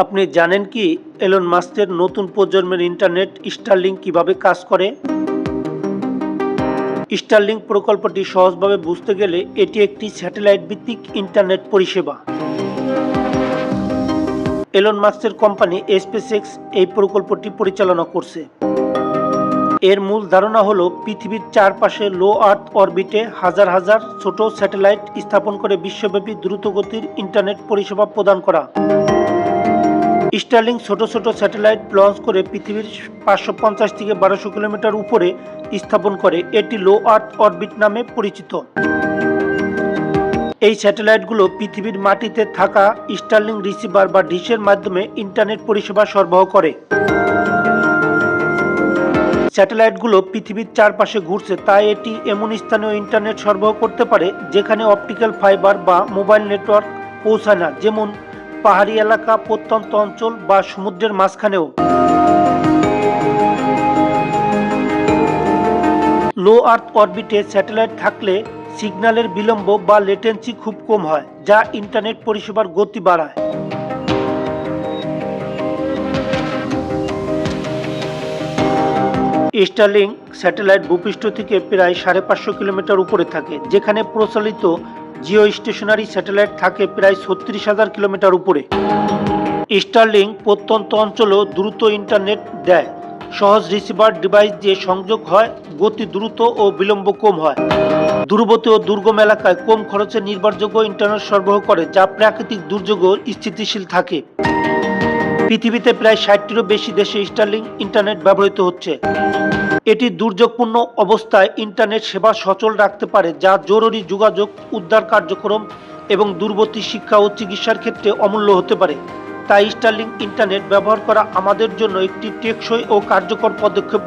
আপনি জানেন কি এলন মাস্কের নতুন প্রজন্মের ইন্টারনেট স্টারলিংক কিভাবে কাজ করে? স্টারলিংক প্রকল্পটি সহজভাবে বুঝতে গেলে এটি একটি স্যাটেলাইট ভিত্তিক ইন্টারনেট পরিষেবা। এলন মাস্কের কোম্পানি স্পেসএক্স এই প্রকল্পটি পরিচালনা করছে। এর মূল ধারণা হলো পৃথিবীর চারপাশে লো আর্থ অরবিটে হাজার হাজার ছোট স্যাটেলাইট স্থাপন করে বিশ্বব্যাপী দ্রুতগতির ইন্টারনেট পরিষেবা প্রদান করা। স্টারলিংক ছোট ছোট স্যাটেলাইট লঞ্চ করে পৃথিবীর 550 থেকে 1200 কিলোমিটার উপরে স্থাপন করে। এটি লো আর্থ অরবিট নামে পরিচিত। এই স্যাটেলাইটগুলো পৃথিবীর মাটিতে থাকা স্টারলিংক রিসিভার বা ডিশের মাধ্যমে ইন্টারনেট পরিষেবা সরবরাহ করে। স্যাটেলাইটগুলো পৃথিবীর চারপাশে ঘুরছে, তাই এটি এমন স্থানীয় ইন্টারনেট সরবরাহ করতে পারে যেখানে অপটিক্যাল ফাইবার বা মোবাইল নেটওয়ার্ক পৌঁছায় না, যেমন পাহাড়ি এলাকা, প্রত্যন্ত অঞ্চল বা সমুদ্রের মাঝখানেও। লো আর্থ অরবিটে স্যাটেলাইট থাকলে সিগন্যালের বিলম্ব বা লেটেন্সি খুব কম হয়, যা ইন্টারনেট পরিষেবার গতি বাড়ায়। স্টারলিংক স্যাটেলাইট ভূপৃষ্ঠ থেকে প্রায় 550 কিলোমিটার উপরে থাকে, যেখানে প্রচলিত জিও স্টেশনারি স্যাটেলাইট থাকে প্রায় 36,000 কিলোমিটার উপরে। স্টারলিংক প্রত্যন্ত অঞ্চলেও দ্রুত ইন্টারনেট দেয়। সহজ রিসিভার ডিভাইস দিয়ে সংযোগ হয়, গতি দ্রুত ও বিলম্ব কম হয়। দূরবর্তী ও দুর্গম এলাকায় কম খরচে নির্ভরযোগ্য ইন্টারনেট সরবরাহ করে, যা প্রাকৃতিক দুর্যোগেও স্থিতিশীল থাকে। পৃথিবীতে প্রায় 60টিরও বেশি দেশে স্টারলিংক ইন্টারনেট ব্যবহৃত হচ্ছে। এটি দুর্যোগপূর্ণ অবস্থায় ইন্টারনেট সেবা সচল রাখতে পারে, যা জরুরি যোগাযোগ, উদ্ধার কার্যক্রম এবং দূরবর্তী শিক্ষা ও চিকিৎসার ক্ষেত্রে অমূল্য হতে পারে। তাই স্টারলিংক ইন্টারনেট ব্যবহার করা আমাদের জন্য একটি টেকসই ও কার্যকর পদক্ষেপ